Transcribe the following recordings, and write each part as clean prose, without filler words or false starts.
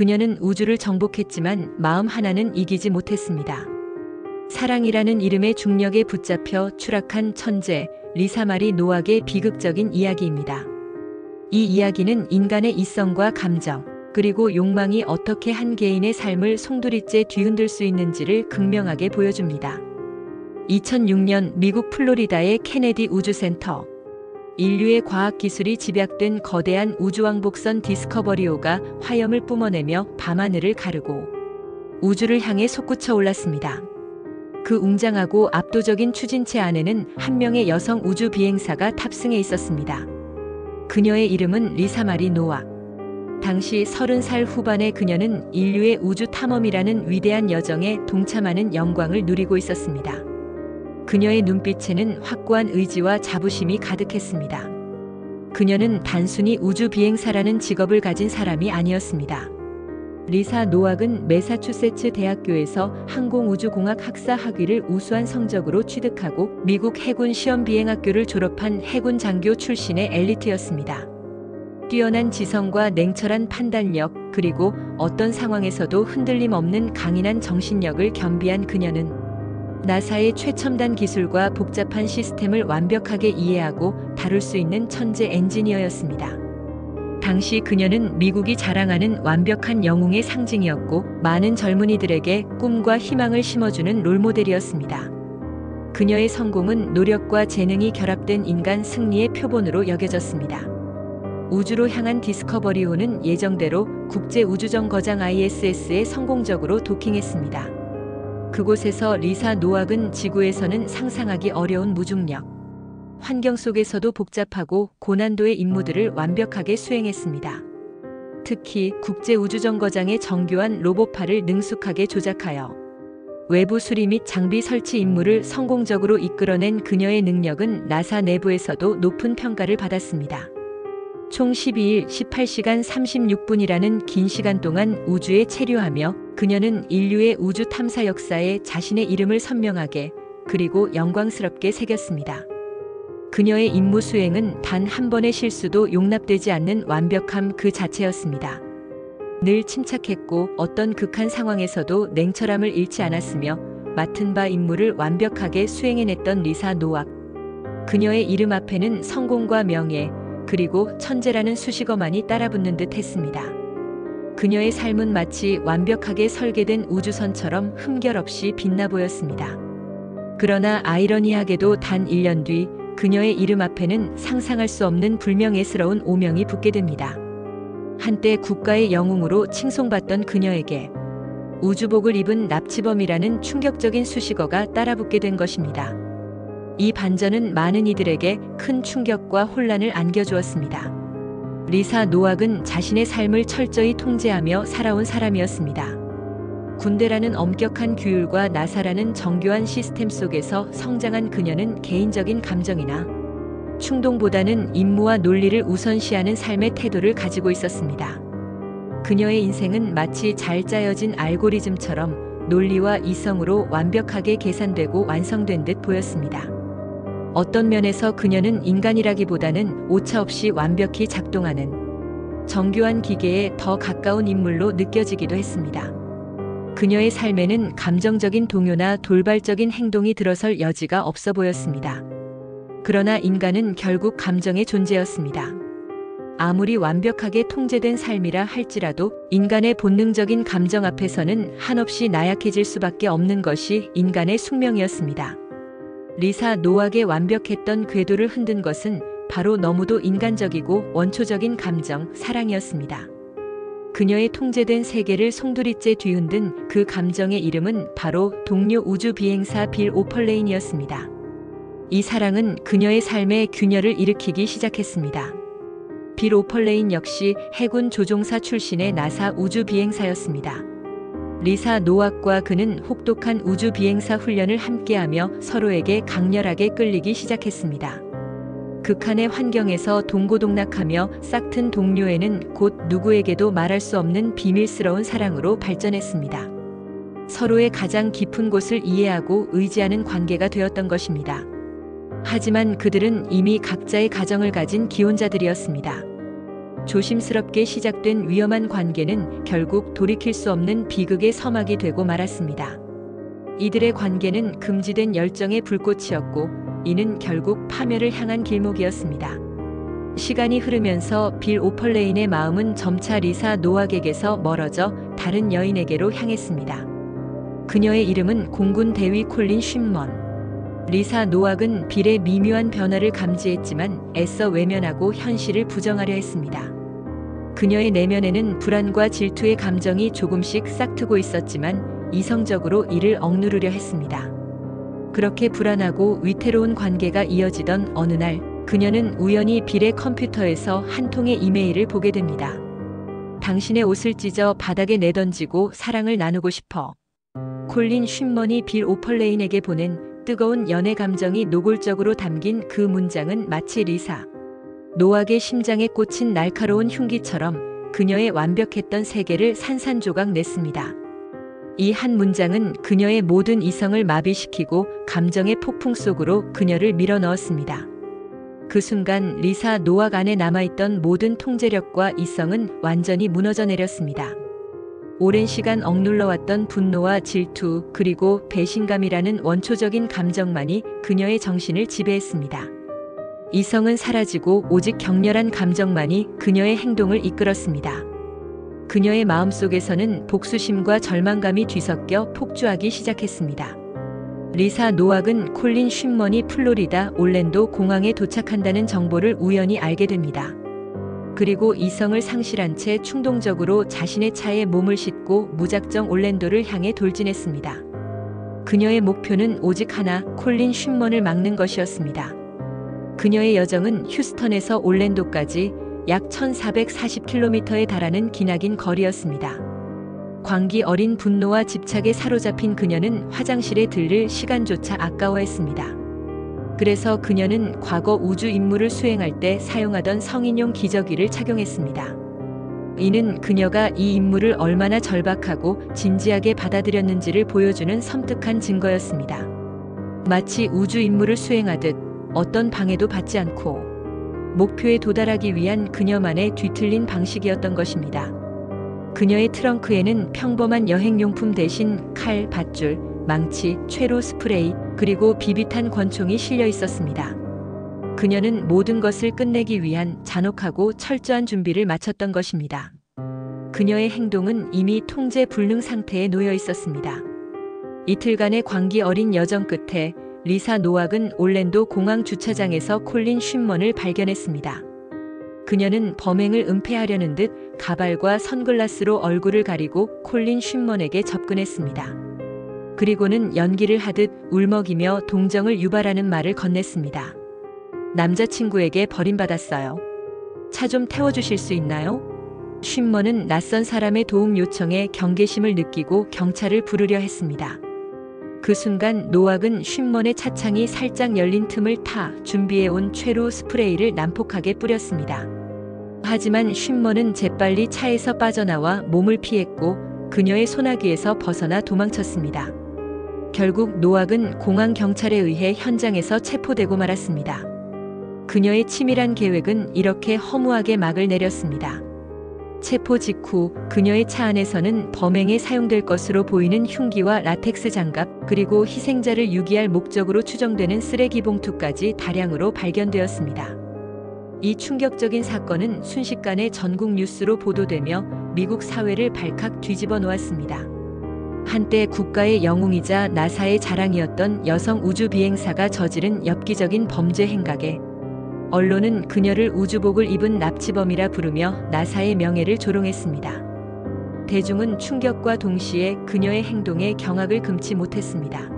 그녀는 우주를 정복했지만 마음 하나는 이기지 못했습니다. 사랑이라는 이름의 중력에 붙잡혀 추락한 천재 리사 마리 노악의 비극적인 이야기입니다. 이 이야기는 인간의 이성과 감정, 그리고 욕망이 어떻게 한 개인의 삶을 송두리째 뒤흔들 수 있는지를 극명하게 보여줍니다. 2006년 미국 플로리다의 케네디 우주센터. 인류의 과학기술이 집약된 거대한 우주왕복선 디스커버리호가 화염을 뿜어내며 밤하늘을 가르고 우주를 향해 솟구쳐 올랐습니다. 그 웅장하고 압도적인 추진체 안에는 한 명의 여성 우주 비행사가 탑승해 있었습니다. 그녀의 이름은 리사 마리 노악. 당시 30살 후반의 그녀는 인류의 우주 탐험이라는 위대한 여정에 동참하는 영광을 누리고 있었습니다. 그녀의 눈빛에는 확고한 의지와 자부심이 가득했습니다. 그녀는 단순히 우주 비행사라는 직업을 가진 사람이 아니었습니다. 리사 노악은 매사추세츠 대학교에서 항공우주공학 학사 학위를 우수한 성적으로 취득하고 미국 해군 시험비행학교를 졸업한 해군 장교 출신의 엘리트였습니다. 뛰어난 지성과 냉철한 판단력, 그리고 어떤 상황에서도 흔들림 없는 강인한 정신력을 겸비한 그녀는 나사의 최첨단 기술과 복잡한 시스템을 완벽하게 이해하고 다룰 수 있는 천재 엔지니어였습니다. 당시 그녀는 미국이 자랑하는 완벽한 영웅의 상징이었고 많은 젊은이들에게 꿈과 희망을 심어주는 롤모델이었습니다. 그녀의 성공은 노력과 재능이 결합된 인간 승리의 표본으로 여겨졌습니다. 우주로 향한 디스커버리호는 예정대로 국제우주정거장 ISS에 성공적으로 도킹했습니다. 그곳에서 리사 노악은 지구에서는 상상하기 어려운 무중력, 환경 속에서도 복잡하고 고난도의 임무들을 완벽하게 수행했습니다. 특히 국제우주정거장의 정교한 로봇팔을 능숙하게 조작하여 외부 수리 및 장비 설치 임무를 성공적으로 이끌어낸 그녀의 능력은 나사 내부에서도 높은 평가를 받았습니다. 총 12일 18시간 36분이라는 긴 시간 동안 우주에 체류하며 그녀는 인류의 우주 탐사 역사에 자신의 이름을 선명하게 그리고 영광스럽게 새겼습니다. 그녀의 임무 수행은 단 한 번의 실수도 용납되지 않는 완벽함 그 자체였습니다. 늘 침착했고 어떤 극한 상황에서도 냉철함을 잃지 않았으며 맡은 바 임무를 완벽하게 수행해냈던 리사 노악. 그녀의 이름 앞에는 성공과 명예, 그리고 천재라는 수식어만이 따라붙는 듯 했습니다. 그녀의 삶은 마치 완벽하게 설계된 우주선처럼 흠결 없이 빛나 보였습니다. 그러나 아이러니하게도 단 1년 뒤 그녀의 이름 앞에는 상상할 수 없는 불명예스러운 오명이 붙게 됩니다. 한때 국가의 영웅으로 칭송받던 그녀에게 우주복을 입은 납치범이라는 충격적인 수식어가 따라붙게 된 것입니다. 이 반전은 많은 이들에게 큰 충격과 혼란을 안겨주었습니다. 리사 노악은 자신의 삶을 철저히 통제하며 살아온 사람이었습니다. 군대라는 엄격한 규율과 나사라는 정교한 시스템 속에서 성장한 그녀는 개인적인 감정이나 충동보다는 임무와 논리를 우선시하는 삶의 태도를 가지고 있었습니다. 그녀의 인생은 마치 잘 짜여진 알고리즘처럼 논리와 이성으로 완벽하게 계산되고 완성된 듯 보였습니다. 어떤 면에서 그녀는 인간이라기보다는 오차없이 완벽히 작동하는 정교한 기계에 더 가까운 인물로 느껴지기도 했습니다. 그녀의 삶에는 감정적인 동요나 돌발적인 행동이 들어설 여지가 없어 보였습니다. 그러나 인간은 결국 감정의 존재였습니다. 아무리 완벽하게 통제된 삶이라 할지라도 인간의 본능적인 감정 앞에서는 한없이 나약해질 수밖에 없는 것이 인간의 숙명이었습니다. 리사 노악의 완벽했던 궤도를 흔든 것은 바로 너무도 인간적이고 원초적인 감정, 사랑이었습니다. 그녀의 통제된 세계를 송두리째 뒤흔든 그 감정의 이름은 바로 동료 우주 비행사 빌 오펄레인이었습니다. 이 사랑은 그녀의 삶에 균열을 일으키기 시작했습니다. 빌 오펄레인 역시 해군 조종사 출신의 나사 우주 비행사였습니다. 리사 노악과 그는 혹독한 우주 비행사 훈련을 함께하며 서로에게 강렬하게 끌리기 시작했습니다. 극한의 환경에서 동고동락하며 싹튼 동료애는 곧 누구에게도 말할 수 없는 비밀스러운 사랑으로 발전했습니다. 서로의 가장 깊은 곳을 이해하고 의지하는 관계가 되었던 것입니다. 하지만 그들은 이미 각자의 가정을 가진 기혼자들이었습니다. 조심스럽게 시작된 위험한 관계는 결국 돌이킬 수 없는 비극의 서막이 되고 말았습니다. 이들의 관계는 금지된 열정의 불꽃이었고 이는 결국 파멸을 향한 길목이었습니다. 시간이 흐르면서 빌 오펄레인의 마음은 점차 리사 노악에게서 멀어져 다른 여인에게로 향했습니다. 그녀의 이름은 공군 대위 콜린 쉰먼. 리사 노악은 빌의 미묘한 변화를 감지했지만 애써 외면하고 현실을 부정하려 했습니다. 그녀의 내면에는 불안과 질투의 감정이 조금씩 싹트고 있었지만 이성적으로 이를 억누르려 했습니다. 그렇게 불안하고 위태로운 관계가 이어지던 어느 날 그녀는 우연히 빌의 컴퓨터에서 한 통의 이메일을 보게 됩니다. 당신의 옷을 찢어 바닥에 내던지고 사랑을 나누고 싶어. 콜린 쉰먼이 빌 오펄레인에게 보낸 뜨거운 연애 감정이 노골적으로 담긴 그 문장은 마치 리사 노악의 심장에 꽂힌 날카로운 흉기처럼 그녀의 완벽했던 세계를 산산조각 냈습니다. 이 한 문장은 그녀의 모든 이성을 마비시키고 감정의 폭풍 속으로 그녀를 밀어넣었습니다. 그 순간 리사 노악 안에 남아있던 모든 통제력과 이성은 완전히 무너져 내렸습니다. 오랜 시간 억눌러왔던 분노와 질투 그리고 배신감이라는 원초적인 감정만이 그녀의 정신을 지배했습니다. 이성은 사라지고 오직 격렬한 감정만이 그녀의 행동을 이끌었습니다. 그녀의 마음속에서는 복수심과 절망감이 뒤섞여 폭주하기 시작했습니다. 리사 노악은 콜린 쉰먼이 플로리다 올랜도 공항에 도착한다는 정보를 우연히 알게 됩니다. 그리고 이성을 상실한 채 충동적으로 자신의 차에 몸을 싣고 무작정 올랜도를 향해 돌진했습니다. 그녀의 목표는 오직 하나, 콜린 쉰먼을 막는 것이었습니다. 그녀의 여정은 휴스턴에서 올랜도까지 약 1440km에 달하는 기나긴 거리였습니다. 광기 어린 분노와 집착에 사로잡힌 그녀는 화장실에 들를 시간조차 아까워했습니다. 그래서 그녀는 과거 우주 임무를 수행할 때 사용하던 성인용 기저귀를 착용했습니다. 이는 그녀가 이 임무를 얼마나 절박하고 진지하게 받아들였는지를 보여주는 섬뜩한 증거였습니다. 마치 우주 임무를 수행하듯 어떤 방해도 받지 않고 목표에 도달하기 위한 그녀만의 뒤틀린 방식이었던 것입니다. 그녀의 트렁크에는 평범한 여행용품 대신 칼, 밧줄, 망치, 최루 스프레이, 그리고 비비탄 권총이 실려 있었습니다. 그녀는 모든 것을 끝내기 위한 잔혹하고 철저한 준비를 마쳤던 것입니다. 그녀의 행동은 이미 통제 불능 상태에 놓여 있었습니다. 이틀간의 광기 어린 여정 끝에 리사 노악은 올랜도 공항 주차장에서 콜린 쉰먼을 발견했습니다. 그녀는 범행을 은폐하려는 듯 가발과 선글라스로 얼굴을 가리고 콜린 쉰먼에게 접근했습니다. 그리고는 연기를 하듯 울먹이며 동정을 유발하는 말을 건넸습니다. 남자친구에게 버림받았어요. 차 좀 태워주실 수 있나요? 쉰먼은 낯선 사람의 도움 요청에 경계심을 느끼고 경찰을 부르려 했습니다. 그 순간 노악은 쉰먼의 차창이 살짝 열린 틈을 타 준비해온 최루 스프레이를 난폭하게 뿌렸습니다. 하지만 쉰먼은 재빨리 차에서 빠져나와 몸을 피했고 그녀의 소나기에서 벗어나 도망쳤습니다. 결국 노악은 공항 경찰에 의해 현장에서 체포되고 말았습니다. 그녀의 치밀한 계획은 이렇게 허무하게 막을 내렸습니다. 체포 직후 그녀의 차 안에서는 범행에 사용될 것으로 보이는 흉기와 라텍스 장갑 그리고 희생자를 유기할 목적으로 추정되는 쓰레기 봉투까지 다량으로 발견되었습니다. 이 충격적인 사건은 순식간에 전국 뉴스로 보도되며 미국 사회를 발칵 뒤집어 놓았습니다. 한때 국가의 영웅이자 나사의 자랑이었던 여성 우주 비행사가 저지른 엽기적인 범죄 행각에 언론은 그녀를 우주복을 입은 납치범이라 부르며 나사의 명예를 조롱했습니다. 대중은 충격과 동시에 그녀의 행동에 경악을 금치 못했습니다.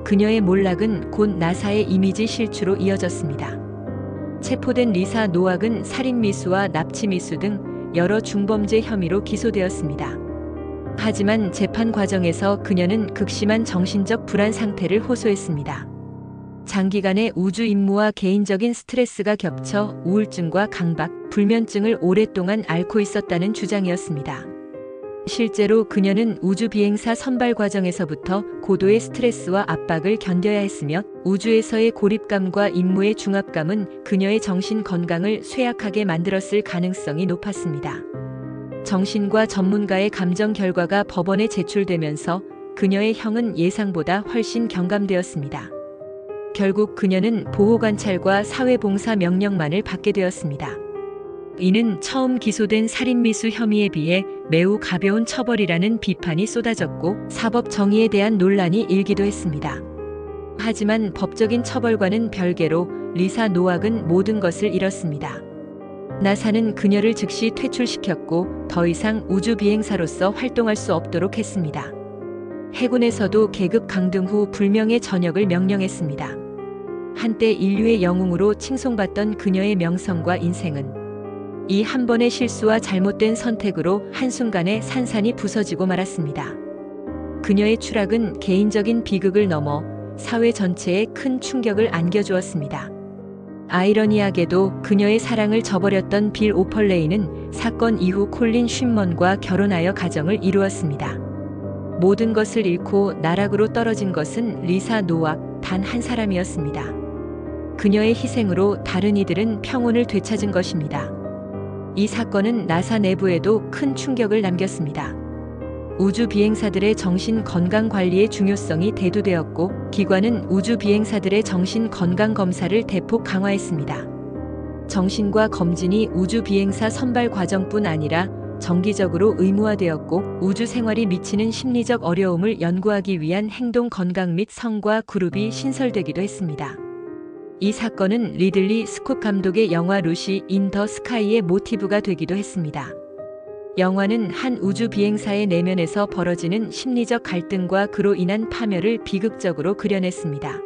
그녀의 몰락은 곧 나사의 이미지 실추로 이어졌습니다. 체포된 리사 노악은 살인미수와 납치미수 등 여러 중범죄 혐의로 기소되었습니다. 하지만 재판 과정에서 그녀는 극심한 정신적 불안 상태를 호소했습니다. 장기간의 우주 임무와 개인적인 스트레스가 겹쳐 우울증과 강박, 불면증을 오랫동안 앓고 있었다는 주장이었습니다. 실제로 그녀는 우주 비행사 선발 과정에서부터 고도의 스트레스와 압박을 견뎌야 했으며 우주에서의 고립감과 임무의 중압감은 그녀의 정신 건강을 쇠약하게 만들었을 가능성이 높았습니다. 정신과 전문가의 감정 결과가 법원에 제출되면서 그녀의 형은 예상보다 훨씬 경감되었습니다. 결국 그녀는 보호관찰과 사회봉사 명령만을 받게 되었습니다. 이는 처음 기소된 살인미수 혐의에 비해 매우 가벼운 처벌이라는 비판이 쏟아졌고 사법 정의에 대한 논란이 일기도 했습니다. 하지만 법적인 처벌과는 별개로 리사 노악은 모든 것을 잃었습니다. 나사는 그녀를 즉시 퇴출시켰고 더 이상 우주 비행사로서 활동할 수 없도록 했습니다. 해군에서도 계급 강등 후 불명예 전역을 명령했습니다. 한때 인류의 영웅으로 칭송받던 그녀의 명성과 인생은 이 한 번의 실수와 잘못된 선택으로 한순간에 산산이 부서지고 말았습니다. 그녀의 추락은 개인적인 비극을 넘어 사회 전체에 큰 충격을 안겨주었습니다. 아이러니하게도 그녀의 사랑을 저버렸던 빌 오펄레이는 사건 이후 콜린 쉰먼과 결혼하여 가정을 이루었습니다. 모든 것을 잃고 나락으로 떨어진 것은 리사 노악 단 한 사람이었습니다. 그녀의 희생으로 다른 이들은 평온을 되찾은 것입니다. 이 사건은 나사 내부에도 큰 충격을 남겼습니다. 우주 비행사들의 정신 건강 관리의 중요성이 대두되었고 기관은 우주 비행사들의 정신 건강 검사를 대폭 강화했습니다. 정신과 검진이 우주 비행사 선발 과정뿐 아니라 정기적으로 의무화되었고 우주 생활이 미치는 심리적 어려움을 연구하기 위한 행동 건강 및 성과 그룹이 신설되기도 했습니다. 이 사건은 리들리 스콧 감독의 영화 루시 인 더 스카이의 모티브가 되기도 했습니다. 영화는 한 우주 비행사의 내면에서 벌어지는 심리적 갈등과 그로 인한 파멸을 비극적으로 그려냈습니다.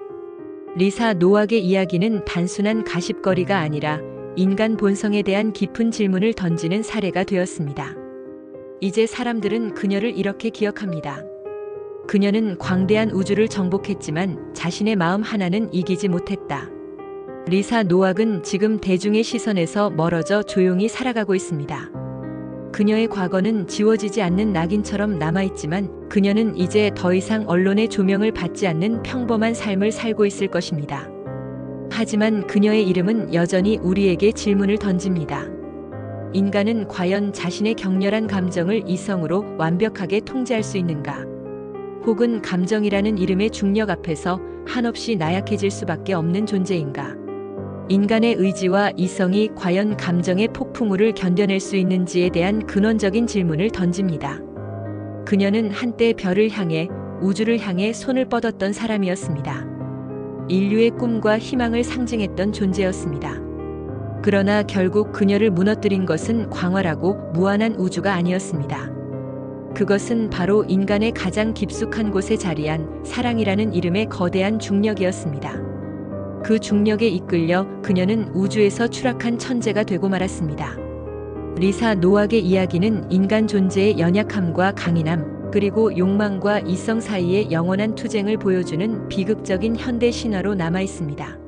리사 노악의 이야기는 단순한 가십거리가 아니라 인간 본성에 대한 깊은 질문을 던지는 사례가 되었습니다. 이제 사람들은 그녀를 이렇게 기억합니다. 그녀는 광대한 우주를 정복했지만 자신의 마음 하나는 이기지 못했다. 리사 노악은 지금 대중의 시선에서 멀어져 조용히 살아가고 있습니다. 그녀의 과거는 지워지지 않는 낙인처럼 남아있지만 그녀는 이제 더 이상 언론의 조명을 받지 않는 평범한 삶을 살고 있을 것입니다. 하지만 그녀의 이름은 여전히 우리에게 질문을 던집니다. 인간은 과연 자신의 격렬한 감정을 이성으로 완벽하게 통제할 수 있는가? 혹은 감정이라는 이름의 중력 앞에서 한없이 나약해질 수밖에 없는 존재인가? 인간의 의지와 이성이 과연 감정의 폭풍우를 견뎌낼 수 있는지에 대한 근원적인 질문을 던집니다. 그녀는 한때 별을 향해 우주를 향해 손을 뻗었던 사람이었습니다. 인류의 꿈과 희망을 상징했던 존재였습니다. 그러나 결국 그녀를 무너뜨린 것은 광활하고 무한한 우주가 아니었습니다. 그것은 바로 인간의 가장 깊숙한 곳에 자리한 사랑이라는 이름의 거대한 중력이었습니다. 그 중력에 이끌려 그녀는 우주에서 추락한 천재가 되고 말았습니다. 리사 노악의 이야기는 인간 존재의 연약함과 강인함, 그리고 욕망과 이성 사이의 영원한 투쟁을 보여주는 비극적인 현대 신화로 남아 있습니다.